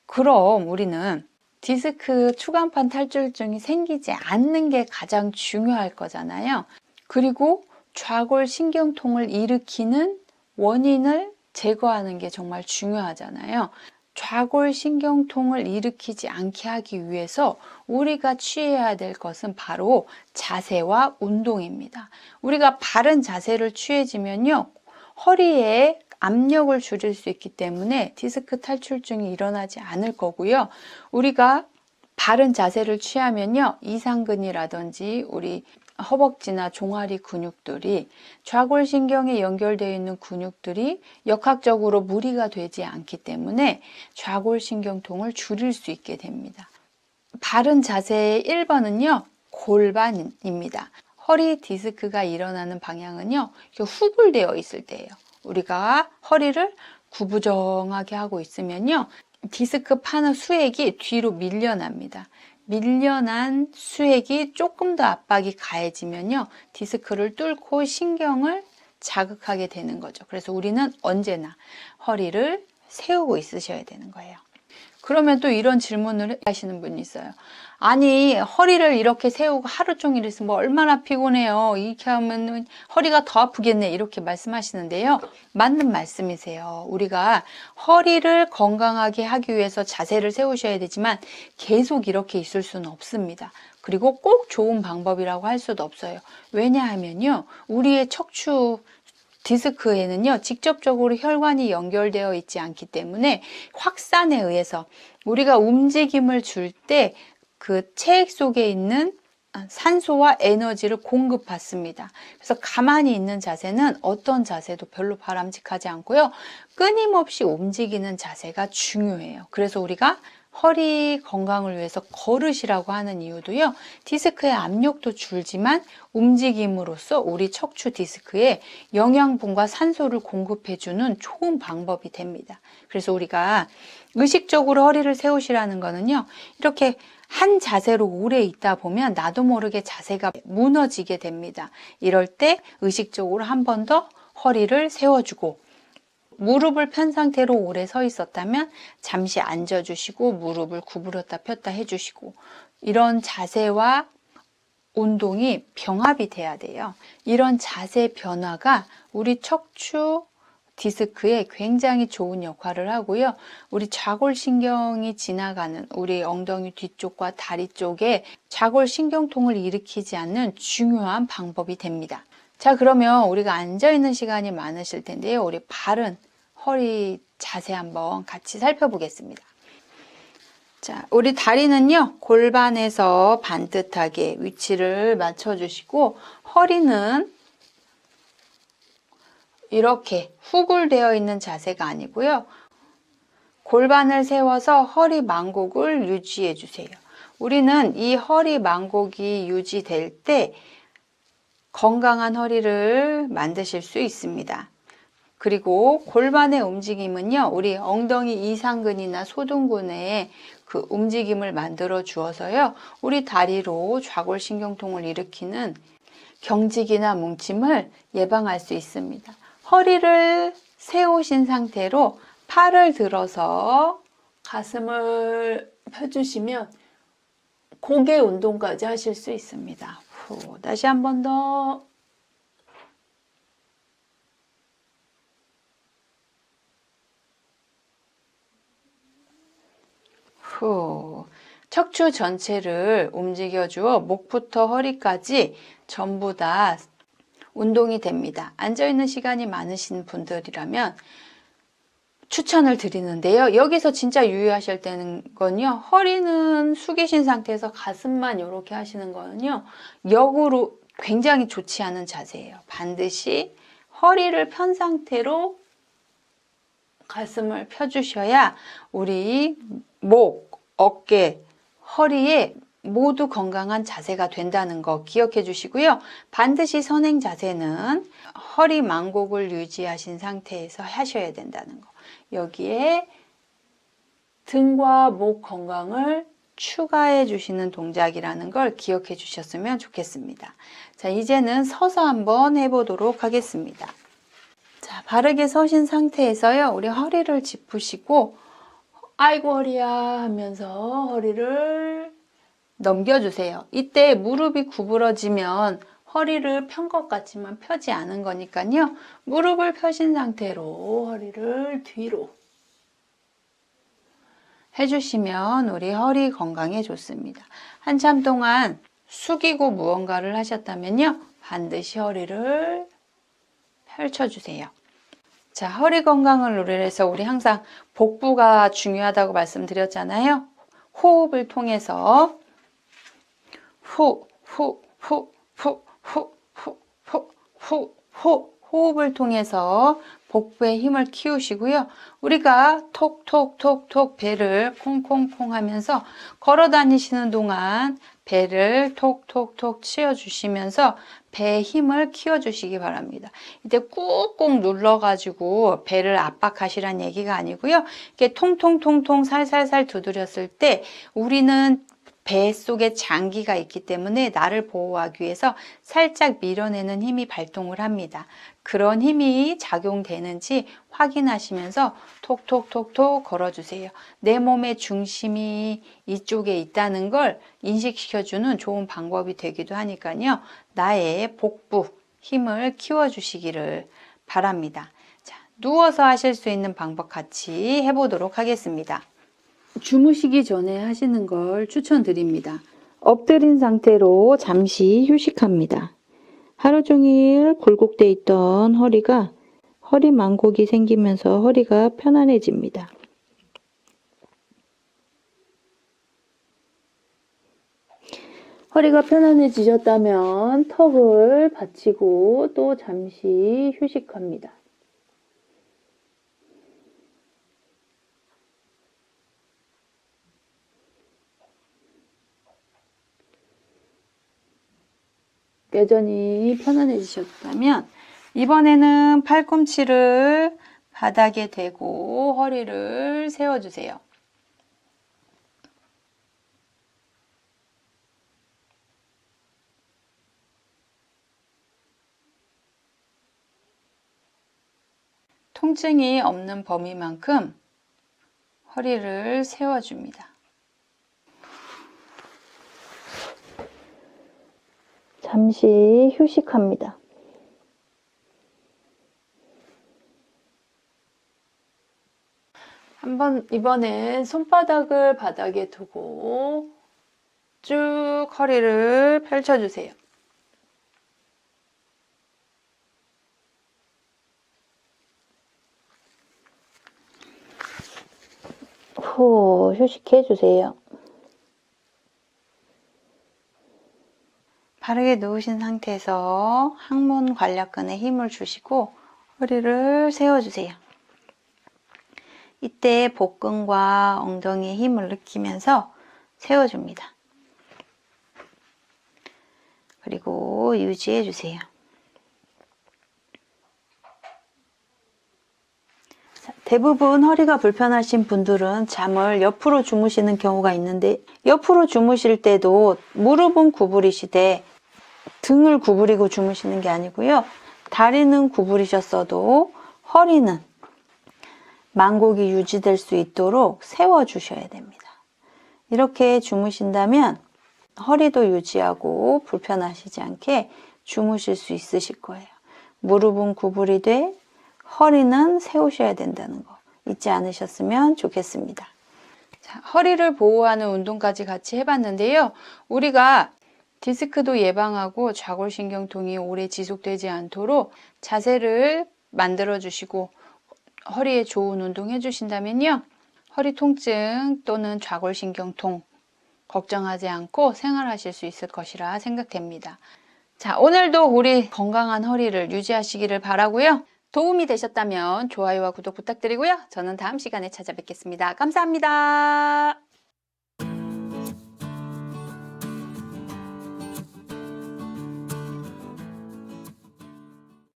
그럼 우리는 디스크 추간판 탈출증이 생기지 않는 게 가장 중요할 거잖아요. 그리고 좌골 신경통을 일으키는 원인을 제거하는 게 정말 중요하잖아요. 좌골 신경통을 일으키지 않게 하기 위해서 우리가 취해야 될 것은 바로 자세와 운동입니다. 우리가 바른 자세를 취해지면요, 허리에 압력을 줄일 수 있기 때문에 디스크 탈출증이 일어나지 않을 거고요. 우리가 바른 자세를 취하면요, 이상근이라든지 우리 허벅지나 종아리 근육들이 좌골신경에 연결되어 있는 근육들이 역학적으로 무리가 되지 않기 때문에 좌골신경통을 줄일 수 있게 됩니다. 바른 자세의 1번은요, 골반입니다. 허리 디스크가 일어나는 방향은요, 후굴되어 있을 때예요. 우리가 허리를 구부정하게 하고 있으면요, 디스크 판의 수액이 뒤로 밀려납니다. 밀려난 수액이 조금 더 압박이 가해지면요, 디스크를 뚫고 신경을 자극하게 되는 거죠. 그래서 우리는 언제나 허리를 세우고 있으셔야 되는 거예요. 그러면 또 이런 질문을 하시는 분이 있어요. 아니, 허리를 이렇게 세우고 하루 종일 있으면 뭐 얼마나 피곤해요. 이렇게 하면 허리가 더 아프겠네. 이렇게 말씀하시는데요. 맞는 말씀이세요. 우리가 허리를 건강하게 하기 위해서 자세를 세우셔야 되지만 계속 이렇게 있을 수는 없습니다. 그리고 꼭 좋은 방법이라고 할 수도 없어요. 왜냐하면요, 우리의 척추 디스크에는요, 직접적으로 혈관이 연결되어 있지 않기 때문에 확산에 의해서 우리가 움직임을 줄 때 그 체액 속에 있는 산소와 에너지를 공급받습니다. 그래서 가만히 있는 자세는 어떤 자세도 별로 바람직하지 않고요, 끊임없이 움직이는 자세가 중요해요. 그래서 우리가 허리 건강을 위해서 걸으시라고 하는 이유도요, 디스크의 압력도 줄지만 움직임으로써 우리 척추 디스크에 영양분과 산소를 공급해주는 좋은 방법이 됩니다. 그래서 우리가 의식적으로 허리를 세우시라는 거는요, 이렇게 한 자세로 오래 있다 보면 나도 모르게 자세가 무너지게 됩니다. 이럴 때 의식적으로 한 번 더 허리를 세워주고, 무릎을 편 상태로 오래 서 있었다면 잠시 앉아주시고 무릎을 구부렸다 폈다 해주시고, 이런 자세와 운동이 병합이 돼야 돼요. 이런 자세 변화가 우리 척추 디스크에 굉장히 좋은 역할을 하고요. 우리 좌골신경이 지나가는 우리 엉덩이 뒤쪽과 다리 쪽에 좌골신경통을 일으키지 않는 중요한 방법이 됩니다. 자, 그러면 우리가 앉아있는 시간이 많으실 텐데요. 우리 바른 허리 자세 한번 같이 살펴보겠습니다. 자, 우리 다리는요, 골반에서 반듯하게 위치를 맞춰주시고, 허리는 이렇게 후굴되어 있는 자세가 아니고요, 골반을 세워서 허리 만곡을 유지해 주세요. 우리는 이 허리 만곡이 유지될 때 건강한 허리를 만드실 수 있습니다. 그리고 골반의 움직임은요, 우리 엉덩이 이상근이나 소둔근의 그 움직임을 만들어 주어서요, 우리 다리로 좌골신경통을 일으키는 경직이나 뭉침을 예방할 수 있습니다. 허리를 세우신 상태로 팔을 들어서 가슴을 펴주시면 고개 운동까지 하실 수 있습니다. 후, 다시 한 번 더. 후, 척추 전체를 움직여 주어 목부터 허리까지 전부 다 운동이 됩니다. 앉아있는 시간이 많으신 분들이라면 추천을 드리는데요. 여기서 진짜 유의하실 때는 건요, 허리는 숙이신 상태에서 가슴만 이렇게 하시는 거는요, 역으로 굉장히 좋지 않은 자세예요. 반드시 허리를 편 상태로 가슴을 펴주셔야 우리 목, 어깨, 허리에 모두 건강한 자세가 된다는 거 기억해 주시고요. 반드시 선행 자세는 허리 만곡을 유지하신 상태에서 하셔야 된다는 거. 여기에 등과 목 건강을 추가해 주시는 동작이라는 걸 기억해 주셨으면 좋겠습니다. 자, 이제는 서서 한번 해보도록 하겠습니다. 자, 바르게 서신 상태에서요, 우리 허리를 짚으시고 아이고 허리야 하면서 허리를 넘겨주세요. 이때 무릎이 구부러지면 허리를 편 것 같지만 펴지 않은 거니까요. 무릎을 펴신 상태로 허리를 뒤로 해주시면 우리 허리 건강에 좋습니다. 한참 동안 숙이고 무언가를 하셨다면요. 반드시 허리를 펼쳐주세요. 자, 허리 건강을 위해서 우리 항상 복부가 중요하다고 말씀드렸잖아요. 호흡을 통해서 후, 후, 후, 후, 후, 후, 후, 후, 후, 호흡을 통해서 복부의 힘을 키우시고요. 우리가 톡톡톡톡 배를 콩콩콩 하면서 걸어 다니시는 동안 배를 톡톡톡 치워주시면서 배의 힘을 키워주시기 바랍니다. 이때 꾹꾹 눌러가지고 배를 압박하시란 얘기가 아니고요. 이렇게 통통통통 살살살 두드렸을 때 우리는 배 속에 장기가 있기 때문에 나를 보호하기 위해서 살짝 밀어내는 힘이 발동을 합니다. 그런 힘이 작용되는지 확인하시면서 톡톡톡톡 걸어주세요. 내 몸의 중심이 이쪽에 있다는 걸 인식시켜주는 좋은 방법이 되기도 하니까요. 나의 복부 힘을 키워주시기를 바랍니다. 자, 누워서 하실 수 있는 방법 같이 해보도록 하겠습니다. 주무시기 전에 하시는 걸 추천드립니다. 엎드린 상태로 잠시 휴식합니다. 하루 종일 굴곡돼 있던 허리가 허리 만곡이 생기면서 허리가 편안해집니다. 허리가 편안해지셨다면 턱을 받치고 또 잠시 휴식합니다. 여전히 편안해지셨다면 이번에는 팔꿈치를 바닥에 대고 허리를 세워주세요. 통증이 없는 범위만큼 허리를 세워줍니다. 잠시 휴식합니다. 이번엔 손바닥을 바닥에 두고 쭉 허리를 펼쳐주세요. 후, 휴식해주세요. 바르게 누우신 상태에서 항문 관략근에 힘을 주시고 허리를 세워주세요. 이때 복근과 엉덩이에 힘을 느끼면서 세워줍니다. 그리고 유지해주세요. 대부분 허리가 불편하신 분들은 잠을 옆으로 주무시는 경우가 있는데 옆으로 주무실 때도 무릎은 구부리시되 등을 구부리고 주무시는 게 아니고요. 다리는 구부리셨어도 허리는 만곡이 유지될 수 있도록 세워주셔야 됩니다. 이렇게 주무신다면 허리도 유지하고 불편하시지 않게 주무실 수 있으실 거예요. 무릎은 구부리되 허리는 세우셔야 된다는 거 잊지 않으셨으면 좋겠습니다. 자, 허리를 보호하는 운동까지 같이 해봤는데요. 우리가 디스크도 예방하고 좌골신경통이 오래 지속되지 않도록 자세를 만들어주시고 허리에 좋은 운동 해주신다면요. 허리 통증 또는 좌골신경통 걱정하지 않고 생활하실 수 있을 것이라 생각됩니다. 자, 오늘도 우리 건강한 허리를 유지하시기를 바라고요. 도움이 되셨다면 좋아요와 구독 부탁드리고요. 저는 다음 시간에 찾아뵙겠습니다. 감사합니다.